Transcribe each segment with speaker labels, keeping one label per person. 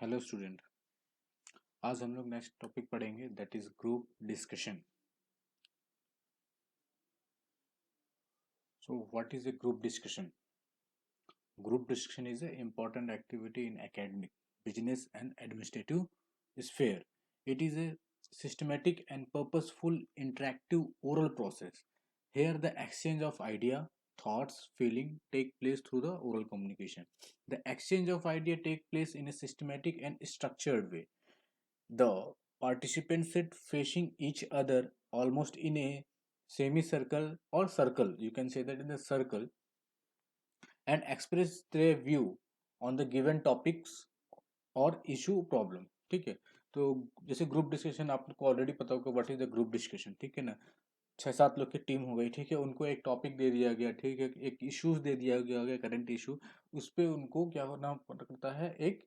Speaker 1: Hello student. आज हम लोग नेक्स्ट टॉपिक पढ़ेंगे that is group discussion. So what is a group discussion? Group discussion is an important activity in academic, business, and administrative sphere. It is a systematic and purposeful interactive oral process. Here, the exchange of idea, thoughts, feeling take place through the oral communication. The exchange of idea take place in a systematic and structured way. The participants sit facing each other almost in a semicircle or circle. You can say that in a circle and express their view on the given topics और issue problem. ठीक है, तो जैसे group discussion आपको already पता होगा what is the group discussion. ठीक है ना, 6-7 लोग की टीम हो गई। ठीक है, उनको एक टॉपिक दे दिया गया। ठीक है, एक इश्यूज दे दिया गया करंट इशू। उस पर उनको क्या करना पड़ता है, एक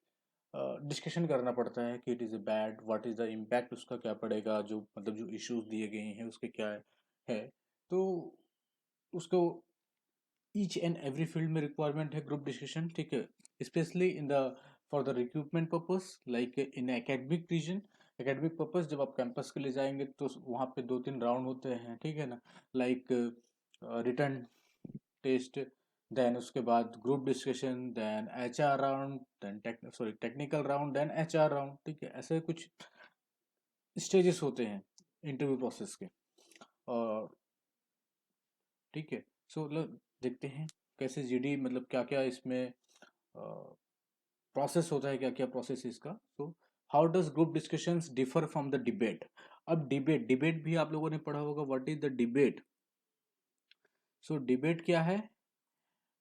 Speaker 1: डिस्कशन करना पड़ता है कि it is bad, what is the impact उसका क्या पड़ेगा, जो मतलब जो इश्यूज दिए गए हैं उसके क्या है। तो उसको ईच एंड एवरी फील्ड में रिक्वायरमेंट है ग्रुप डिस्कशन। ठीक है, specially in the for the recruitment purpose like in academic reason. Academic purpose जब आप कैंपस के लिए जाएंगे तो वहाँ पे 2-3 राउंड होते हैं। ठीक है ना, लाइक रिटर्न टेस्ट, देन उसके बाद group discussion, then HR round, then technical round, then HR round. ठीक है, ऐसे कुछ स्टेजेस होते हैं इंटरव्यू प्रोसेस के। और ठीक है, सो देखते हैं कैसे जीडी मतलब क्या क्या इसमें प्रोसेस होता है, क्या क्या प्रोसेस इसका। So how does group discussions differ from the debate? अब डिबेट डिबेट भी आप लोगों ने पढ़ा होगा what is the debate. So debate क्या है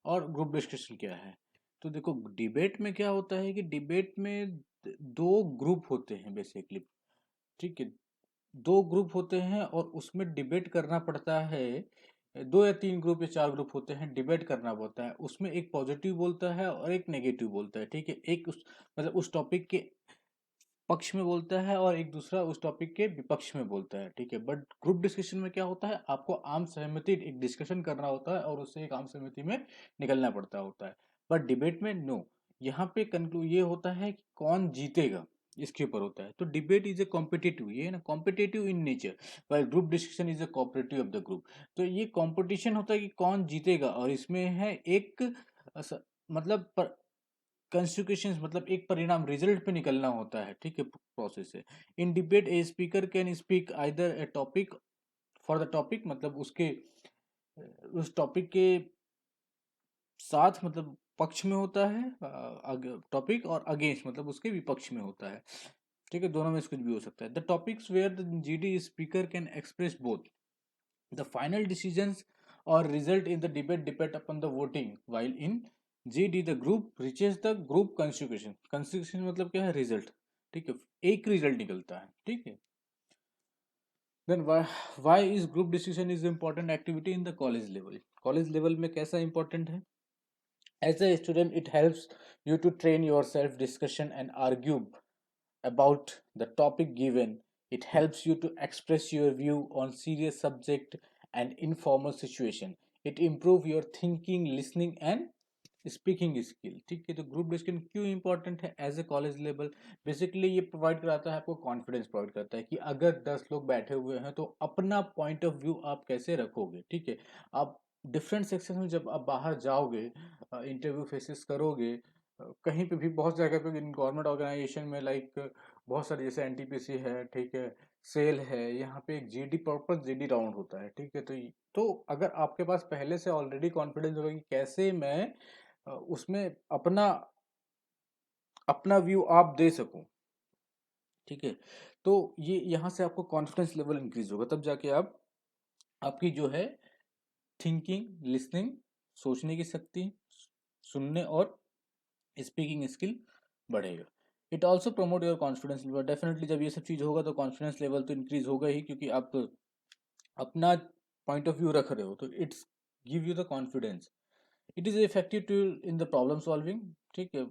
Speaker 1: और ग्रुप डिस्कशन क्या है? तो देखो, डिबेट में क्या होता है कि डिबेट में दो ग्रुप होते हैं बेसिकली। ठीक है, दो ग्रुप होते हैं और उसमें डिबेट करना पड़ता है। 2 या 3 ग्रुप या 4 ग्रुप होते हैं, डिबेट करना पड़ता है। उसमें एक पॉजिटिव बोलता है और एक नेगेटिव बोलता है। ठीक है, एक उस मतलब उस टॉपिक के पक्ष में बोलता है और एक दूसरा उस टॉपिक के विपक्ष में बोलता है। ठीक है, बट ग्रुप डिस्कशन में क्या होता है, आपको आम सहमति एक डिस्कशन करना होता है और उससे एक आम सहमति में निकलना पड़ता होता है। बट डिबेट में नो, यहाँ पे कंक्लूड ये होता है कि कौन जीतेगा, इसके ऊपर होता है। तो डिबेट इज ए कॉम्पिटिटिव, ये है ना, competitive in nature, while group discussion is a cooperative of the group. तो ये कंपटीशन होता है कि कौन जीतेगा, और इसमें है एक मतलब कंसिक्वेंस, मतलब एक परिणाम रिजल्ट पे निकलना होता है। ठीक है, प्रोसेस है। In debate a speaker can speak either a topic for the topic, मतलब उसके उस टॉपिक के साथ मतलब पक्ष में होता है टॉपिक, और अगेंस्ट मतलब उसके विपक्ष में होता है। ठीक है, दोनों में से कुछ भी हो सकता है। The topics where the GD speaker can express both the final decisions और result in the debate depend upon the voting, while in GD the group reaches the group constitution। constitution मतलब क्या है, रिजल्ट। ठीक है, एक result निकलता है। ठीक है, then why is group decision is important activity in the college level? College level में कैसा इंपॉर्टेंट है? As a student it helps you to train yourself discussion and argue about the topic given. It helps you to express your view on serious subject and informal situation. It improve your thinking, listening and speaking skill. ठीक है, तो group discussion क्यों important है as a college level? Basically ये provide कराता है आपको confidence, provide करता है कि अगर 10 लोग बैठे हुए हैं तो अपना पॉइंट ऑफ व्यू आप कैसे रखोगे। ठीक है, आप डिफरेंट सेक्शन में जब आप बाहर जाओगे, इंटरव्यू फेसेस करोगे, कहीं पे भी बहुत जगह पे गवर्नमेंट ऑर्गेनाइजेशन में लाइक बहुत सारे जैसे एनटीपीसी है, ठीक है, सेल है, यहाँ पे एक जीडी प्रॉपर जीडी राउंड होता है। ठीक है, तो अगर आपके पास पहले से ऑलरेडी कॉन्फिडेंस होगा कि कैसे मैं उसमें अपना अपना व्यू आप दे सकूं। ठीक है, तो ये यहाँ से आपको कॉन्फिडेंस लेवल इंक्रीज होगा, तब जाके आप आपकी जो है थिंकिंग, लिसनिंग, सोचने की शक्ति, सुनने और स्पीकिंग स्किल बढ़ेगा। It also promote your confidence level. Definitely जब ये सब चीज़ होगा तो कॉन्फिडेंस लेवल तो इंक्रीज होगा ही, क्योंकि आप अपना पॉइंट ऑफ व्यू रख रहे हो, तो it's give you the confidence. It is effective tool in the problem solving. ठीक है,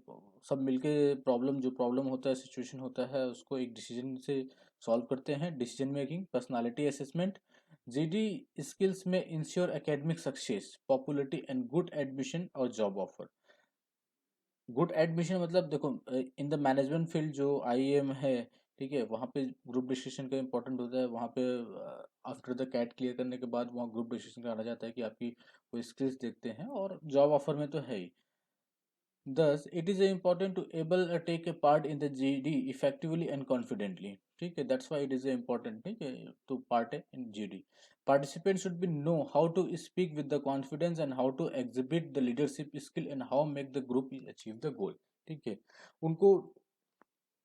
Speaker 1: सब मिलके प्रॉब्लम, जो प्रॉब्लम होता है, सिचुएशन होता है, उसको एक डिसीजन से सॉल्व करते हैं। Decision making, personality assessment, GD skills में ensure academic success, popularity and good admission और जॉब ऑफर। गुड एडमिशन मतलब देखो, इन द मैनेजमेंट फील्ड जो आईएम है, ठीक है, वहाँ पे ग्रुप डिस्कशन का इम्पोर्टेंट होता है। वहाँ पे आफ्टर द कैट क्लियर करने के बाद वहाँ ग्रुप डिस्कशन कराना जाता है कि आपकी कोई स्किल्स देखते हैं, और जॉब ऑफर में तो है ही। Thus, it is important to able take a part in the GD effectively and confidently. ठीक है, that's why it is important, ठीक है, to part in GD. Participants should be know how to speak with the confidence and how to exhibit the leadership skill and how make the group achieve the goal. ठीक है, उनको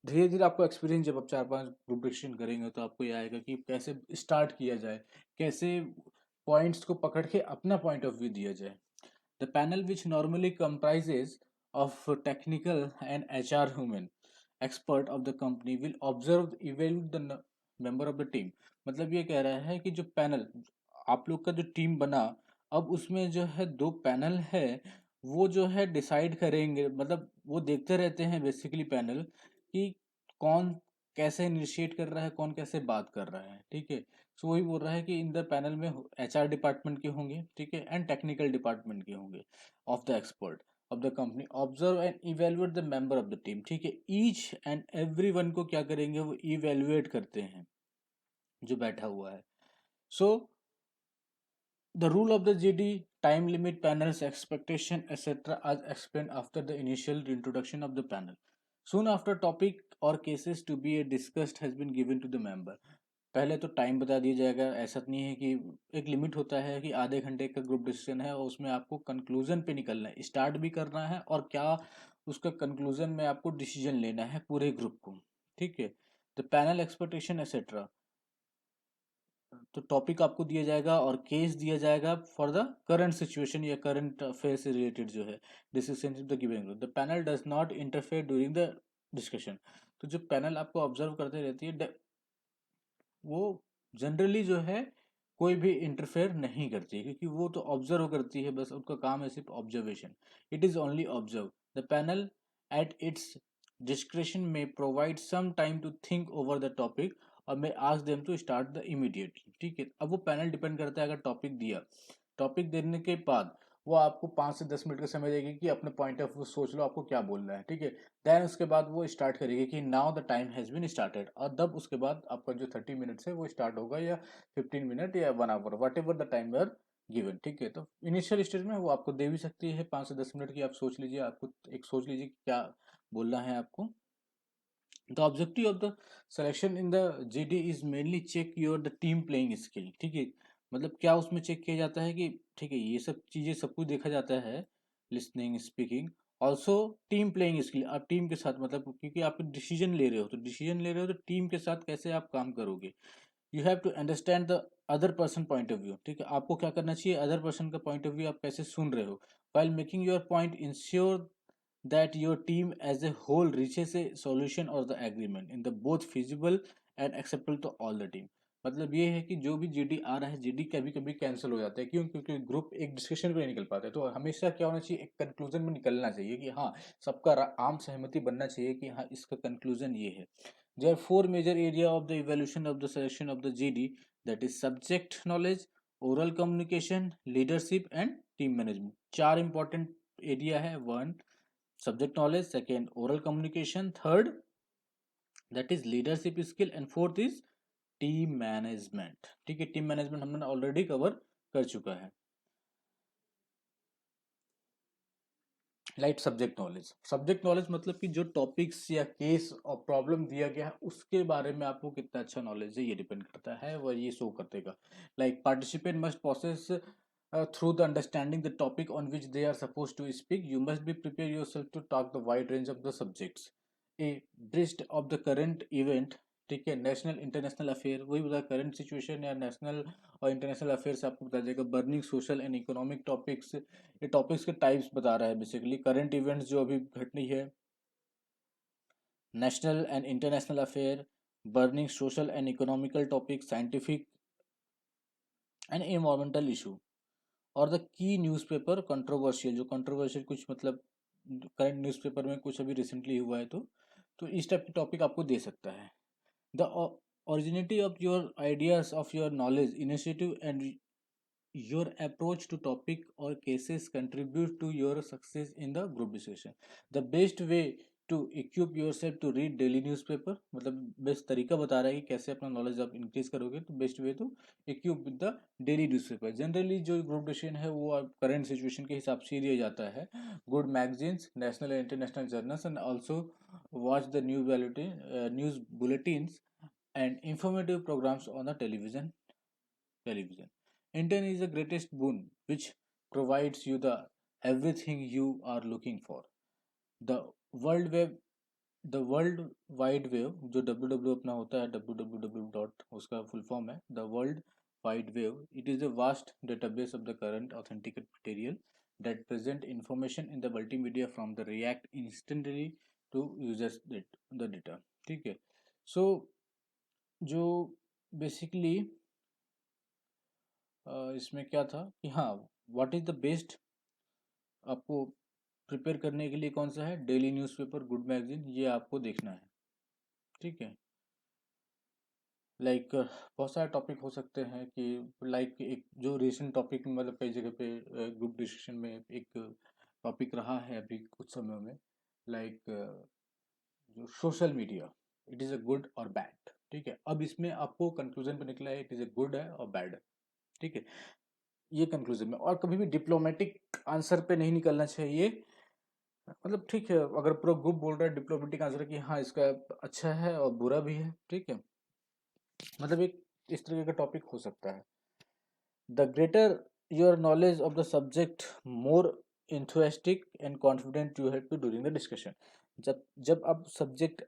Speaker 1: धीरे धीरे आपको experience, जब आप 4-5 ग्रुप डिस्कशन करेंगे तो आपको ये आएगा कि कैसे स्टार्ट किया जाए, कैसे पॉइंट्स को पकड़ के अपना पॉइंट ऑफ व्यू दिया जाए। The panel, which normally comprises of technical and HR human expert of the company, will observe evaluate the member of the team. मतलब ये कह रहा है कि जो पैनल आप लोग का जो टीम बना, अब उसमें जो है 2 पैनल है, वो जो है डिसाइड करेंगे, मतलब वो देखते रहते हैं बेसिकली पैनल कि कौन कैसे इनिशिएट कर रहा है, कौन कैसे बात कर रहा है, ठीक है। सो वही बोल रहा है कि इन द पैनल में एचआर डिपार्टमेंट के होंगे, ठीक है, एंड टेक्निकल डिपार्टमेंट के होंगे of the expert of the company, observe and evaluate the member of the team, ठीक है। ईच एंड एवरी वन को क्या करेंगे, वो इवेलुएट करते हैं जो बैठा हुआ है। So the rule of the GD, time limit, panels expectation, etc. as explained after the initial introduction of the panel. Soon after, topic or cases to be discussed has been given to the member. पहले तो time बता दिया जाएगा, ऐसा नहीं है कि एक लिमिट होता है कि आधे घंटे का ग्रुप डिस्कशन है और उसमें आपको कंक्लूजन पे निकलना है, स्टार्ट भी करना है और क्या उसका कंक्लूजन में आपको डिसीजन लेना है पूरे ग्रुप को, ठीक है। द पैनल एक्सपेक्टेशन एक्सेट्रा, तो टॉपिक आपको दिया जाएगा और केस दिया जाएगा फॉर द करंट सिचुएशन या करंट अफेयर से रिलेटेड जो है discussion the given group. The panel does not interfere during the discussion, तो जो पैनल आपको ऑब्जर्व करते रहती है वो जनरली जो है कोई भी इंटरफेयर नहीं करती है, क्योंकि वो तो ऑब्जर्व करती है, बस उनका काम है सिर्फ observation. It is only observe. The panel at its description में provide some time to think over the topic और मैं ask them to start the immediately, ठीक है। अब वो पैनल डिपेंड करता है, अगर टॉपिक दिया, टॉपिक देने के बाद वो आपको 5 से 10 मिनट का समय देगी कि अपने पॉइंट ऑफ व्यू सोच लो आपको क्या बोलना है, ठीक है। देन उसके बाद वो स्टार्ट करेगी कि now the time has been started, और तब उसके बाद आपका जो 30 मिनट्स है वो स्टार्ट होगा, या 15 मिनट या 1 hour, whatever the time you're given, ठीक है। तो इनिशियल स्टेज में वो आपको दे भी सकती है 5 से 10 मिनट की, आप सोच लीजिए, आपको एक सोच लीजिए कि क्या बोलना है आपको। The objective of the selection in the GD is mainly check your the team playing skill, ठीक है। मतलब क्या उसमें चेक किया जाता है कि, ठीक है, ये सब चीज़ें सब कुछ देखा जाता है, listening, speaking, also team playing skill, आप टीम के साथ, मतलब क्योंकि आप डिसीजन ले रहे हो, तो डिसीजन ले रहे हो तो टीम के साथ कैसे आप काम करोगे। You have to understand the other person point of view, ठीक है, आपको क्या करना चाहिए, अदर पर्सन का पॉइंट ऑफ व्यू आप कैसे सुन रहे हो, while making your point ensure that your team as a whole reaches a solution or the agreement in the both feasible and acceptable to all the team। मतलब ये है कि जो भी जीडी आ रहा है, जीडी कभी कभी कैंसिल हो जाता है, क्यों, क्योंकि ग्रुप एक डिस्कशन पे नहीं निकल पाता है। तो हमेशा क्या होना चाहिए, एक कंक्लूजन में निकलना चाहिए कि हाँ, सबका आम सहमति बनना चाहिए कि हाँ इसका कंक्लूजन ये है। There 4 major area of the evaluation of the selection of the GD, that is subject knowledge, oral communication, leadership and team management. 4 important area है। One, subject knowledge; second, oral communication; third, that is leadership skill; and fourth is team management, ठीक है। Team management हमने already cover कर चुका है। Like subject knowledge मतलब कि जो टॉपिक्स या केस और प्रॉब्लम दिया गया है उसके बारे में आपको कितना अच्छा नॉलेज है, ये डिपेंड करता है, वह ये शो करेगा। Like participant must process through the understanding the topic on which they are supposed to speak. You must be prepare yourself to talk the wide range of the subjects, a list of the current event, ठीक है, national international affair, वही बता current situation या national और international affairs आपको बता देगा। Burning social and economic topics, ये टॉपिक्स के टाइप्स बता रहा है बेसिकली। करंट इवेंट्स जो अभी घटनी है, national and international affair, burning social and economical topic, scientific and environmental issue, और द की न्यूज़पेपर कंट्रोवर्शियल, जो कंट्रोवर्शियल कुछ मतलब करंट न्यूज़पेपर में कुछ अभी रिसेंटली हुआ है, तो इस टाइप की टॉपिक आपको दे सकता है। The originality of your ideas of your knowledge, initiative and your approach to topic or cases contribute to your success in the group discussion. The best way to equip yourself to read daily newspaper, मतलब best तरीका बता रहा है कि कैसे अपना knowledge आप increase करोगे, तो best way to equip with the daily newspaper. Generally जो ग्रुप डिस्कशन है वो करंट सिचुएशन के हिसाब से दिया जाता है. Good magazines, national and international journals, and also watch the news bulletins and informative programs on the television. Internet is the greatest boon which provides you the everything you are looking for. The world web the world wide wave, जो W W अपना होता है, W W W dot उसका full form है, the world wide wave. It is a vast database of the current authenticate material that present information in the multimedia from the react instantly to users the data. ठीक है. सो जो basically इसमें क्या था कि हाँ, what is the best आपको prepare करने के लिए कौन सा है, डेली न्यूज़पेपर, गुड मैगजीन, ये आपको देखना है. ठीक है. लाइक बहुत सारे टॉपिक हो सकते हैं कि लाइक एक जो रिसेंट टॉपिक, मतलब कई जगह पे ग्रुप डिस्कशन में एक टॉपिक रहा है अभी कुछ समय में, लाइक जो social media, it is a good और बैड. ठीक है. अब इसमें आपको कंक्लूजन पे निकला है इट इज़ अ गुड है और बैड है. ठीक है. ये कंक्लूजन में, और कभी भी डिप्लोमेटिक आंसर पे नहीं निकलना चाहिए. मतलब ठीक है, अगर पूरा ग्रुप बोल रहा है डिप्लोमेटिक आंसर कि हाँ इसका अच्छा है और बुरा भी है. ठीक है. मतलब एक इस तरह का टॉपिक हो सकता है. The greater your knowledge of the subject, more enthusiastic and confident you have to during the discussion. जब जब आप सब्जेक्ट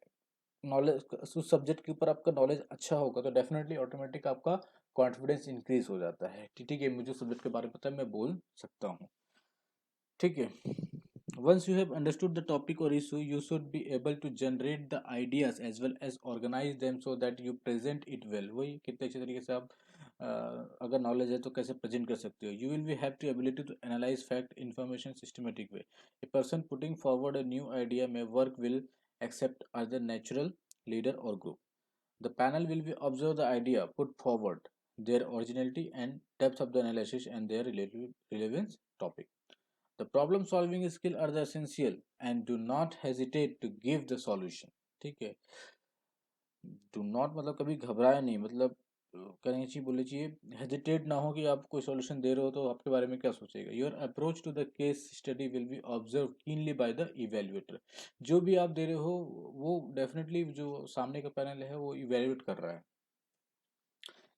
Speaker 1: नॉलेज, उस सब्जेक्ट के ऊपर आपका नॉलेज अच्छा होगा तो डेफिनेटली ऑटोमेटिक आपका कॉन्फिडेंस इंक्रीज हो जाता है. ठीक है, मुझे सब्जेक्ट के बारे में पता है, मैं बोल सकता हूँ. ठीक है. Once you have understood the topic or issue, you should be able to generate the ideas as well as organize them so that you present it well. वही कितने अच्छे तरीके से आप अगर नॉलेज है तो कैसे प्रेजेंट कर सकते हो. You will be have the ability to analyze fact information systematic way. A person putting forward a new idea may work will accept as a natural leader or group. The panel will be observe the idea put forward, their originality and depth of the analysis and their relevance topic. The problem solving skill are the essential and do not hesitate to give the solution. ठीक है. Do not मतलब कभी घबराए नहीं, मतलब कहना चाहिए, बोलना चाहिए हेजिटेट ना हो कि आप कोई सॉल्यूशन दे रहे हो तो आपके बारे में क्या सोचेगा. Your approach to the case study will be observe keenly by the evaluator. जो भी आप दे रहे हो वो डेफिनेटली जो सामने का पैनल है वो इवेल्युएट कर रहा है.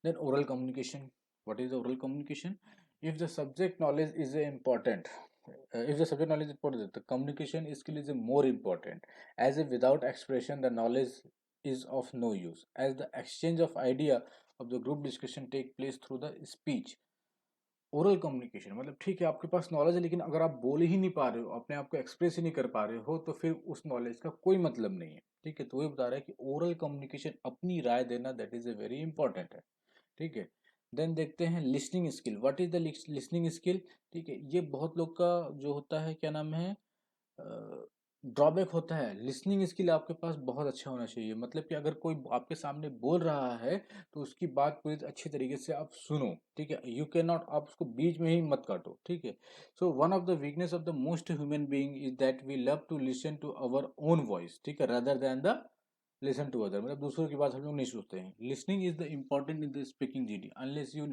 Speaker 1: Then oral communication. What is oral communication? if the subject knowledge is important if the subject knowledge is important, the communication skill is more important, as if without expression the knowledge is of no use, as the exchange of idea of the group discussion take place through the speech. Oral communication मतलब ठीक है आपके पास knowledge है लेकिन अगर आप बोल ही नहीं पा रहे हो, अपने आप को एक्सप्रेस ही नहीं कर पा रहे हो, तो फिर उस नॉलेज का कोई मतलब नहीं है. ठीक है. तो ये बता रहा है कि ओरल कम्युनिकेशन, अपनी राय देना, that is a very important है. ठीक है. देन देखते हैं listening skill. What is the listening skill? ठीक है. ये बहुत लोग का जो होता है, क्या नाम है, ड्रॉबैक होता है. लिसनिंग स्किल आपके पास बहुत अच्छा होना चाहिए. मतलब कि अगर कोई आपके सामने बोल रहा है तो उसकी बात पूरी अच्छी तरीके से आप सुनो. ठीक है. यू कैन नॉट, आप उसको बीच में ही मत काटो. ठीक है. So one of the weakness of the most human being is that we love to listen to our own voice. ठीक है. Rather than the listen to other, मतलब दूसरों की बात हम लोग नहीं सोचते हैं. Listening is the important in the speaking GD. Unless you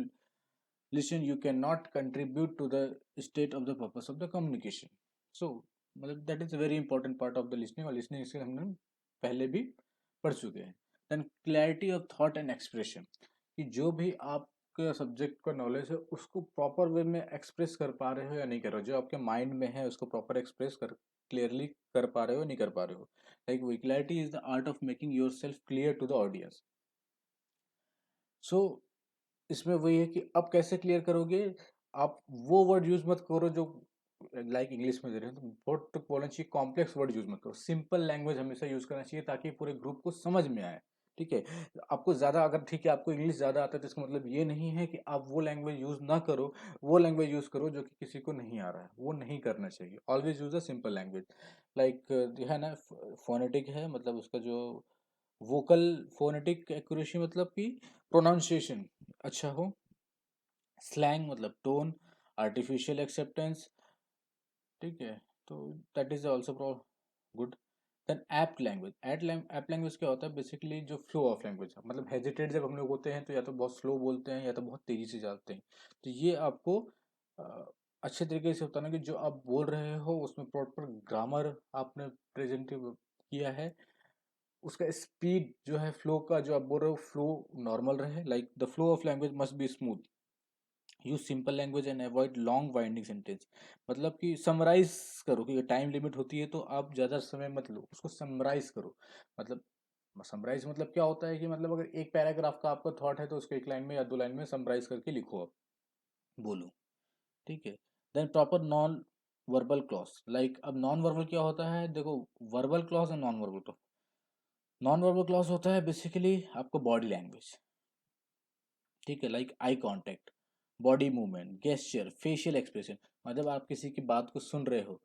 Speaker 1: listen you cannot contribute to the state of the purpose of the communication. So मतलब that is a very important part of the listening, और listening skill हमने पहले भी पढ़ चुके हैं. Then clarity of thought and expression, कि जो भी आपका सब्जेक्ट का नॉलेज है उसको प्रॉपर वे में एक्सप्रेस कर पा रहे हो या नहीं कर रहे हो. जो आपके माइंड में है उसको प्रॉपर एक्सप्रेस कर क्लियरली कर पा रहे हो नहीं कर पा रहे हो. लाइक वो clarity is the art of making yourself clear to the audience. So इसमें वही है कि अब कैसे क्लियर करोगे. आप वो वर्ड यूज मत करो जो लाइक इंग्लिश में दे रहे हैं, तो बहुत तो बोलना चाहिए कॉम्प्लेक्स वर्ड यूज मत करो. सिंपल लैंग्वेज हमेशा यूज करना चाहिए ताकि पूरे ग्रुप को समझ में आए. ठीक है. आपको ज़्यादा अगर ठीक है आपको इंग्लिश ज़्यादा आता है तो इसका मतलब ये नहीं है कि आप वो लैंग्वेज यूज़ ना करो. वो लैंग्वेज यूज़ करो जो कि किसी को नहीं आ रहा है, वो नहीं करना चाहिए. Always use a simple language. Like है ना, फोनेटिक है, मतलब उसका जो वोकल फोनेटिक एक्यूरेसी, मतलब कि प्रोनाउंसिएशन अच्छा हो. स्लैंग मतलब टोन, आर्टिफिशियल एक्सेप्टेंस, ठीक है। तो that is also good. Then apt language, apt language क्या होता है, बेसिकली जो फ्लो ऑफ लैंग्वेज, मतलब हेजिटेट जब हम लोग होते हैं तो या तो बहुत स्लो बोलते हैं या तो बहुत तेजी से जाते हैं। तो ये आपको अच्छे तरीके से होता है ना कि जो आप बोल रहे हो उसमें प्रॉपर ग्रामर आपने प्रेजेंट किया है, उसका स्पीड जो है, फ्लो का जो आप बोल रहे हो फ्लो नॉर्मल रहे, like the flow of language must be smooth, use simple language and avoid long winding sentence. मतलब कि समराइज करो, कि टाइम लिमिट होती है तो आप ज़्यादा समय मत लो, उसको समराइज करो। मतलब समराइज मतलब क्या होता है कि मतलब अगर एक पैराग्राफ का आपका थॉट है तो उसको एक लाइन में या दो लाइन में समराइज करके लिखो, आप बोलो, ठीक है। Then proper non verbal clause, like अब नॉन वर्बल क्या होता है, देखो वर्बल क्लॉज और non verbal clause. Non verbal clause होता है बेसिकली आपको बॉडी लैंग्वेज, ठीक है, like eye contact, body movement, gesture, facial expression. मतलब आप किसी की बात को सुन रहे हो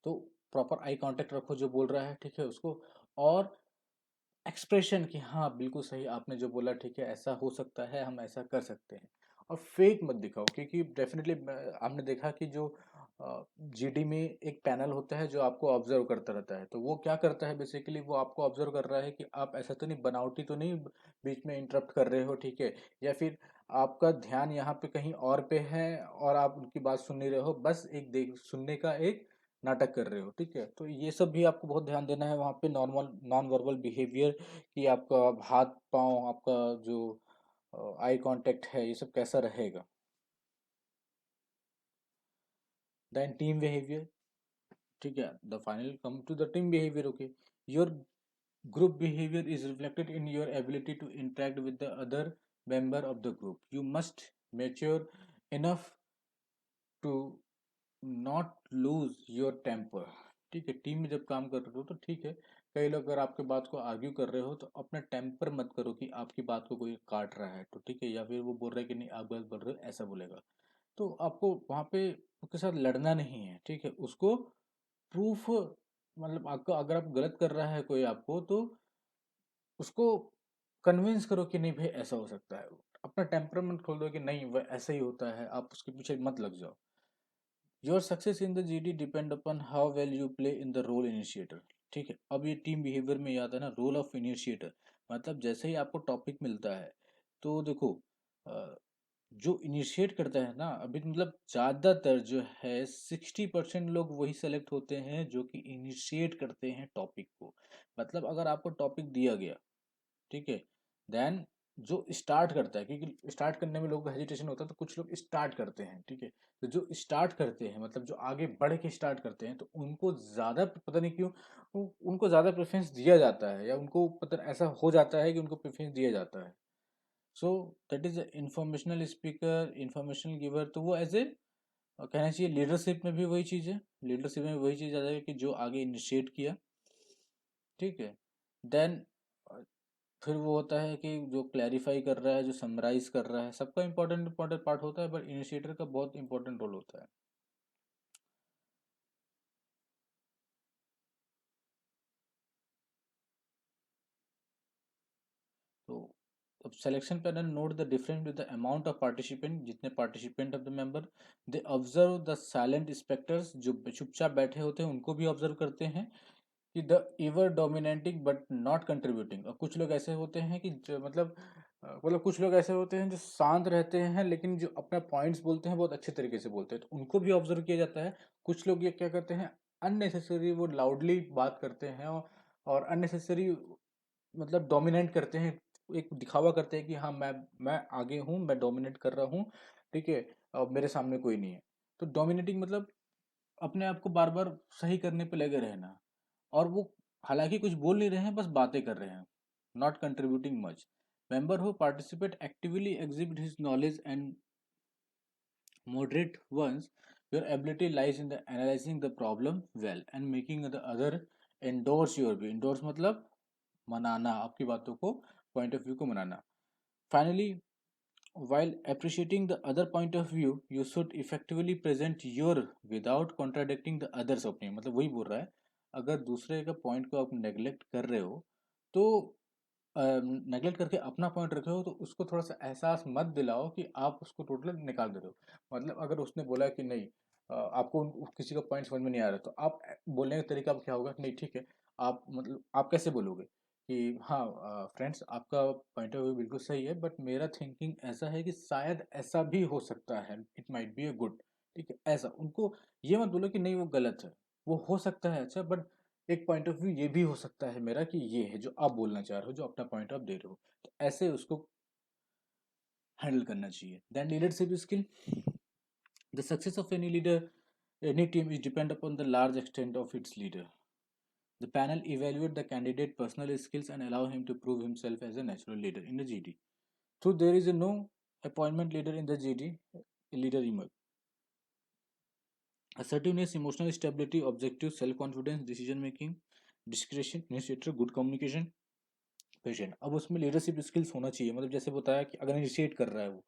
Speaker 1: तो प्रॉपर आई कांटेक्ट रखो जो बोल रहा है, ठीक है, उसको। और एक्सप्रेशन कि हाँ बिल्कुल सही आपने जो बोला, ठीक है, ऐसा हो सकता है, हम ऐसा कर सकते हैं। और फेक मत दिखाओ, क्योंकि डेफिनेटली हमने देखा कि जो जीडी में एक पैनल होता है जो आपको ऑब्जर्व करता रहता है, तो वो क्या करता है बेसिकली, वो आपको ऑब्जर्व कर रहा है कि आप ऐसा तो नहीं, बनावटी तो नहीं बीच में इंटरप्ट कर रहे हो, ठीक है, या फिर आपका ध्यान यहाँ पे कहीं और पे है और आप उनकी बात सुन नहीं रहे हो, बस एक देख सुनने का एक नाटक कर रहे हो, ठीक है। तो ये सब भी आपको बहुत ध्यान देना है वहाँ पे, नॉर्मल नॉन वर्बल बिहेवियर, कि आपका हाथ पाँव, आपका जो आई कांटेक्ट है, ये सब कैसा रहेगा। देन टीम बिहेवियर, ठीक है, the final come to the team behaviour, okay. Your group behavior is reflected in your ability to interact with the other member of the group. You must mature enough to not lose your temper, ठीक है। Team में जब काम कर रहे हो तो ठीक है, कई लोग अगर आपके बात को आर्ग्यू कर रहे हो तो अपना टेम्पर मत करो कि आपकी बात को कोई काट रहा है तो, ठीक है, या फिर वो बोल रहा है कि नहीं आप गलत बोल रहे हो, ऐसा बोलेगा तो आपको वहाँ पे उसके साथ लड़ना नहीं है, ठीक है। उसको प्रूफ, मतलब आपको अगर आप गलत कर रहा है कोई आपको, तो उसको कन्विंस करो कि नहीं भाई ऐसा हो सकता है। अपना टेम्परामेंट खोल दो कि नहीं वह ऐसा ही होता है, आप उसके पीछे मत लग जाओ। Your success in the GD depend upon how well you play in the role initiator, ठीक है। अब ये टीम बिहेवियर में याद है ना, रोल ऑफ इनिशिएटर, मतलब जैसे ही आपको टॉपिक मिलता है तो देखो, अ, जो इनिशिएट करता है ना, अभी मतलब ज़्यादातर जो है 60% लोग वही सेलेक्ट होते हैं जो कि इनिशिएट करते हैं टॉपिक को। मतलब अगर आपको टॉपिक दिया गया, ठीक है, देन जो स्टार्ट करता है, क्योंकि स्टार्ट करने में लोगों को हेजिटेशन होता है तो कुछ लोग स्टार्ट करते हैं, ठीक है। तो जो स्टार्ट करते हैं, मतलब जो आगे बढ़ के स्टार्ट करते हैं, तो उनको ज़्यादा पता नहीं क्यों उनको ज़्यादा प्रेफरेंस दिया जाता है, या उनको पता ऐसा हो जाता है कि उनको प्रेफरेंस दिया जाता है। सो that is informational speaker, informational giver, तो वो एज ए कहना चाहिए लीडरशिप में भी वही चीज़ है। लीडरशिप में वही चीज़ आ जाएगी कि जो आगे इनिशिएट किया, ठीक है। देन फिर वो होता है कि जो क्लैरिफाई कर रहा है, जो समराइज कर रहा है, सबका इंपॉर्टेंट इंपॉर्टेंट पार्ट होता है, बट इनिशिएटर का बहुत इंपॉर्टेंट रोल होता है। तो अब selection panel note the difference with the amount of participant, जितने participant of the member. They observe the silent spectators, जो चुपचाप बैठे होते हैं उनको भी ऑब्जर्व करते हैं, कि the इवर dominating but not contributing. और कुछ लोग ऐसे होते हैं कि मतलब मतलब कुछ लोग ऐसे होते हैं जो शांत रहते हैं लेकिन जो अपना पॉइंट्स बोलते हैं बहुत अच्छे तरीके से बोलते हैं, तो उनको भी ऑब्जर्व किया जाता है। कुछ लोग ये क्या करते हैं, अननेसेसरी वो लाउडली बात करते हैं और अननेसेसरी मतलब डोमिनेट करते हैं, एक दिखावा करते हैं कि हाँ मैं आगे हूँ, मैं डोमिनेट कर रहा हूँ, ठीक है, और मेरे सामने कोई नहीं है। तो डोमिनेटिंग मतलब अपने आप को बार बार सही करने पे लगे रहना, और वो हालांकि कुछ बोल नहीं रहे हैं, बस बातें कर रहे हैं, not contributing much. Member who participate actively exhibit his knowledge and moderate ones, your ability lies in the analyzing the problem well and making the other endorse your view। endorse मतलब मनाना, आपकी बातों को, पॉइंट ऑफ व्यू को मनाना। Finally, while appreciating the other point of view, you should effectively present your without contradicting the others opinion। मतलब वही बोल रहा है, अगर दूसरे का पॉइंट को आप नेग्लेक्ट कर रहे हो तो नेगलेक्ट करके अपना पॉइंट रखे हो तो उसको थोड़ा सा एहसास मत दिलाओ कि आप उसको टोटल निकाल दे रहे हो। मतलब अगर उसने बोला कि नहीं, आपको किसी का पॉइंट समझ में नहीं आ रहा, तो आप बोलने का तरीका क्या होगा, नहीं ठीक है, आप मतलब आप कैसे बोलोगे कि हाँ फ्रेंड्स, आपका पॉइंट ऑफ व्यू बिल्कुल सही है, बट मेरा थिंकिंग ऐसा है कि शायद ऐसा भी हो सकता है, it might be a good. ठीक है, ऐसा उनको ये मत बोलो कि नहीं वो गलत है, वो हो सकता है अच्छा, बट एक पॉइंट ऑफ व्यू ये भी हो सकता है मेरा कि ये है जो आप बोलना चाह रहे हो, जो अपना पॉइंट ऑफ दे रहे हो, तो ऐसे उसको हैंडल करना चाहिए। Then leadership skill, the success of any leader, any team is depend upon the large extent of its leader. The panel evaluate the candidate personal skills and allow him to prove himself as a natural leader in the GD. So there is a no appointment leader in the GD leader emerge. Assertiveness, emotional stability, objective, self-confidence, decision making, discretion, initiative, good communication, patient. अब उसमें leadership skills होना चाहिए, मतलब जैसे बताया कि अगर initiate कर रहा है, वो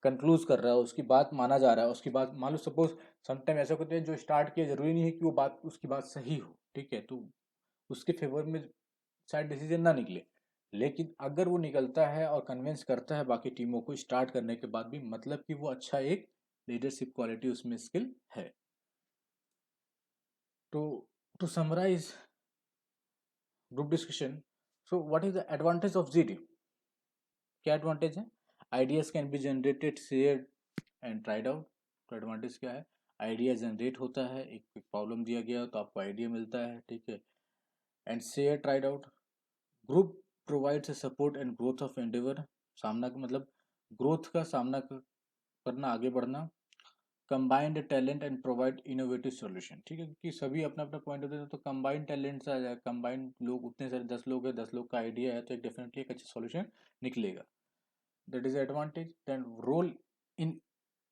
Speaker 1: कंक्लूज कर रहा है, उसकी बात माना जा रहा है, उसकी बात मान लो सपोज समटाइम ऐसा करते हैं जो स्टार्ट किया जरूरी नहीं है कि वो बात उसकी बात सही हो, ठीक है, तो उसके फेवर में शायद डिसीजन ना निकले, लेकिन अगर वो निकलता है और कन्विंस करता है बाकी टीमों को स्टार्ट करने के बाद भी, मतलब कि वो अच्छा एक लीडरशिप क्वालिटी उसमें स्किल है। तो to summarise group discussion, so what is the advantage of GD? क्या एडवांटेज है? Ideas can be generated, shared and tried out. तो एडवांटेज क्या है? आइडिया जनरेट होता है, एक प्रॉब्लम दिया गया तो आपको आइडिया मिलता है, ठीक है, and share tried out. Group provides support and growth of Endeavour, सामना का मतलब ग्रोथ का सामना करना, आगे बढ़ना। Combined talent and provide innovative solution, ठीक है, क्योंकि सभी अपना अपना पॉइंट ऑफ व्यू, तो कंबाइंड टैलेंट से आ जाए, कंबाइंड लोग उतने सारे 10 लोग है, 10 लोग का आइडिया है, तो एक डेफिनेटली एक अच्छा सॉल्यूशन निकलेगा। That is advantage. Then role in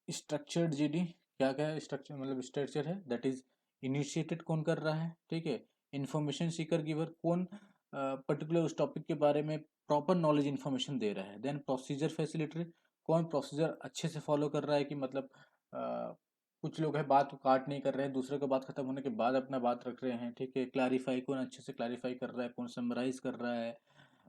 Speaker 1: structured GD, क्या क्या है स्ट्रक्चर, मतलब स्ट्रक्चर है, दैट इज इनिशिएटेड कौन कर रहा है, ठीक है, इंफॉर्मेशन सीकर गिवर, कौन पर्टिकुलर उस टॉपिक के बारे में प्रॉपर नॉलेज इन्फॉर्मेशन दे रहा है। देन प्रोसीजर फैसिलिटेटर, कौन प्रोसीजर अच्छे से फॉलो कर रहा है, कि मतलब कुछ लोग हैं बात को काट नहीं कर रहे हैं, दूसरे का बात खत्म होने के बाद अपना बात रख रहे हैं, ठीक है, क्लैरिफाई, कौन अच्छे से क्लैरिफाई कर रहा है, कौन समराइज कर रहा है,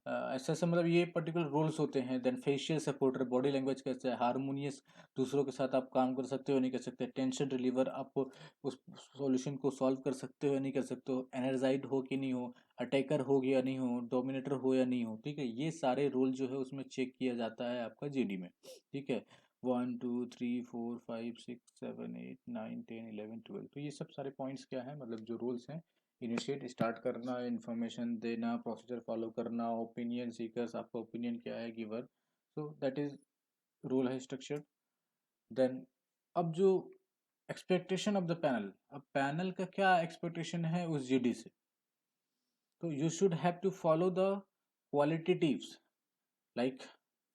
Speaker 1: ऐसा ऐसा, मतलब ये पर्टिकुलर रोल्स होते हैं। Then facial supporter, body language कैसे है, हारमोनियस, दूसरों के साथ आप काम कर सकते हो नहीं कर सकते, टेंशन रिलीवर, आप उस सॉल्यूशन को सॉल्व कर सकते हो या नहीं कर सकते हो, एनर्जाइड हो कि नहीं हो, अटैकर हो या नहीं हो, डोमिनेटर हो या नहीं हो, ठीक है, ये सारे रोल जो है उसमें चेक किया जाता है आपका जीडी में, ठीक है। 1 2 3 4 5 6 7 8 9 10 11 12, तो ये सब सारे पॉइंट्स क्या है, मतलब जो रूल्स हैं, इनिशिएट स्टार्ट करना, इंफॉर्मेशन देना, प्रोसीजर फॉलो करना, ओपिनियन सीकर्स, आपका ओपिनियन क्या है giver, so that is rule है स्ट्रक्चर। देन अब जो एक्सपेक्टेशन ऑफ द पैनल, अब पैनल का क्या एक्सपेक्टेशन है उस जीडी से, तो you should have to follow the qualitatives, like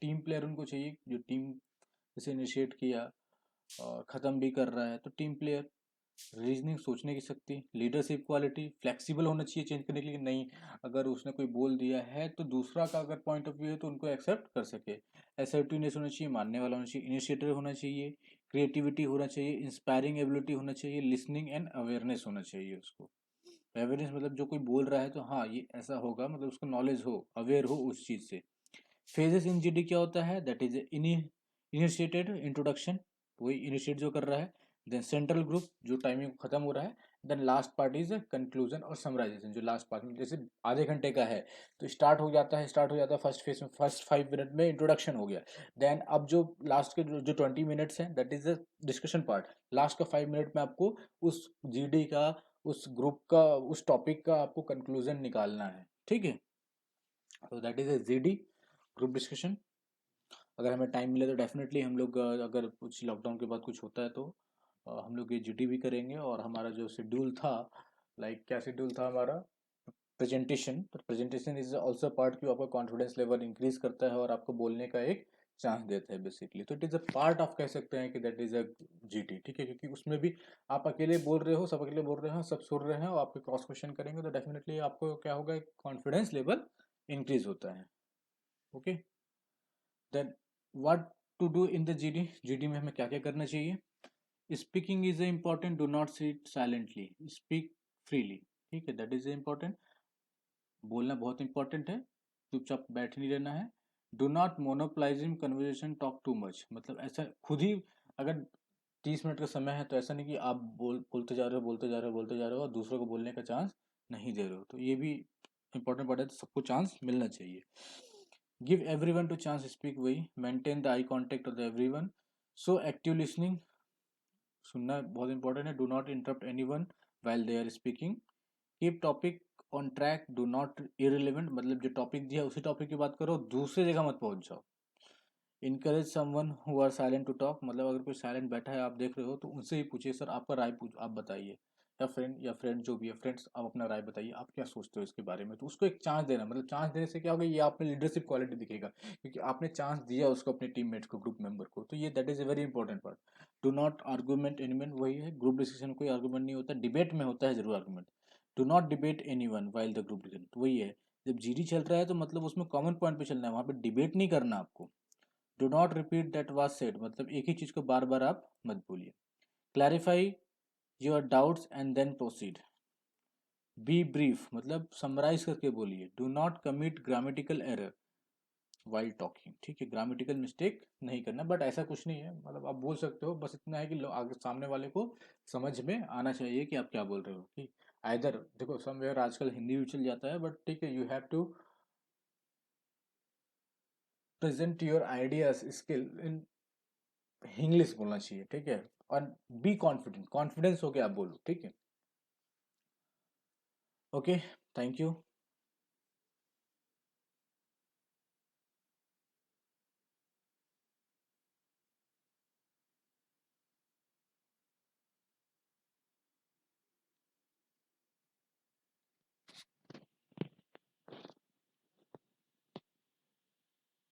Speaker 1: team player उनको चाहिए, जो टीम जैसे इनिशिएट किया और ख़त्म भी कर रहा है, तो टीम प्लेयर, रीजनिंग, सोचने की शक्ति, लीडरशिप क्वालिटी, फ्लेक्सिबल होना चाहिए चेंज करने के लिए, नहीं अगर उसने कोई बोल दिया है तो दूसरा का अगर पॉइंट ऑफ व्यू है तो उनको एक्सेप्ट कर सके, असर्टिवनेस होना चाहिए, मानने वाला होना चाहिए, इनिशिएटिव होना चाहिए, क्रिएटिविटी होना चाहिए, इंस्पायरिंग एबिलिटी होना चाहिए, लिसनिंग एंड अवेयरनेस होना चाहिए उसको। अवेयरनेस मतलब जो कोई बोल रहा है तो हाँ ये ऐसा होगा, मतलब उसको नॉलेज हो, अवेयर हो उस चीज़ से। फेजेस इन जीडी क्या होता है, दैट इज इनिशिएटेड इंट्रोडक्शन, वही इनिशिएट जो कर रहा है, देन सेंट्रल ग्रुप जो टाइमिंग खत्म हो रहा है, then last part is conclusion और समराइजेशन, जो लास्ट पार्ट में जैसे आधे घंटे का है तो स्टार्ट हो जाता है फर्स्ट फेज में, फर्स्ट 5 मिनट में इंट्रोडक्शन हो गया, देन अब जो लास्ट के जो 20 मिनट्स हैं that is the discussion part, last का 5 मिनट में आपको उस जीडी का, उस ग्रुप का, उस टॉपिक का आपको कंक्लूजन निकालना है, ठीक है, तो that is a GD group discussion. अगर हमें टाइम मिले तो डेफिनेटली हम लोग अगर कुछ लॉकडाउन के बाद कुछ होता है तो हम लोग ये जीडी भी करेंगे, और हमारा जो शेड्यूल था, लाइक क्या शेड्यूल था हमारा, प्रेजेंटेशन, तो प्रेजेंटेशन इज ऑल्सो पार्ट की आपका कॉन्फिडेंस लेवल इंक्रीज करता है और आपको बोलने का एक चांस देता है बेसिकली, तो it is a part of कह सकते हैं कि दैट इज़ अ जीटी, ठीक है, क्योंकि उसमें भी आप अकेले बोल रहे हो, सब अकेले बोल रहे हो, सब सुन रहे हैं और आपके क्रॉस क्वेश्चन करेंगे तो डेफिनेटली आपको क्या होगा, एक कॉन्फिडेंस लेवल इंक्रीज होता है। Okay, then what to do in the GD, GD में हमें क्या क्या करना चाहिए? Speaking is important, do not sit silently, speak freely, ठीक है, दैट इज इम्पॉर्टेंट, बोलना बहुत इंपॉर्टेंट है, चुपचाप बैठ नहीं रहना है। Do not monopolising conversation, talk too much, मतलब ऐसा खुद ही अगर 30 मिनट का समय है तो ऐसा नहीं कि आप बोलते जा रहे हो बोलते जा रहे हो बोलते जा रहे हो और दूसरों को बोलने का चांस नहीं दे रहे हो, तो ये भी इंपॉर्टेंट पार्ट है, तो सबको चांस मिलना चाहिए। Give everyone to chance speak, वही maintain the eye contact of everyone. So active listening, सुनना बहुत इंपॉर्टेंट है। Do not interrupt anyone while they are speaking. Keep topic on track, do not irrelevant, मतलब जो topic दिया उसी topic की बात करो, दूसरी जगह मत पहुंच जाओ। Encourage someone who are silent to talk, मतलब अगर कोई साइलेंट बैठा है आप देख रहे हो तो उनसे ही पूछिए सर आपका राय पूछ आप बताइए, या फ्रेंड जो भी है, फ्रेंड्स आप अपना राय बताइए आप क्या सोचते हो इसके बारे में, तो उसको एक चांस देना, मतलब चांस देने से क्या होगा, ये आप में लीडरशिप क्वालिटी दिखेगा क्योंकि आपने चांस दिया उसको, अपने टीममेट्स को, ग्रुप मेंबर को, तो ये that is a very important part. Do not argument anyone, वही है ग्रुप डिस्कशन में कोई आर्गूमेंट नहीं होता, डिबेट में होता है जरूर argument. Do not debate anyone while the group discussion, तो वही है जब जीडी चल रहा है तो मतलब उसमें कॉमन पॉइंट पे चलना है, वहां पे डिबेट नहीं करना आपको। Do not repeat that was said, मतलब एक ही चीज को बार बार आप मत बोलिए। Clarify your doubts and then proceed. Be brief, मतलब समराइज करके बोलिए। Do not commit grammatical error while talking, ठीक है, ग्रामेटिकल मिस्टेक नहीं करना, बट ऐसा कुछ नहीं है, मतलब आप बोल सकते हो, बस इतना है कि आगे सामने वाले को समझ में आना चाहिए कि आप क्या बोल रहे हो, ठीक। आइदर देखो समवेयर आजकल हिंदी भी चल जाता है, बट ठीक है, you have to present your ideas skill in English बोलना चाहिए, ठीक है। और बी कॉन्फिडेंट, कॉन्फिडेंस होके आप बोलो, ठीक है। Okay, thank you.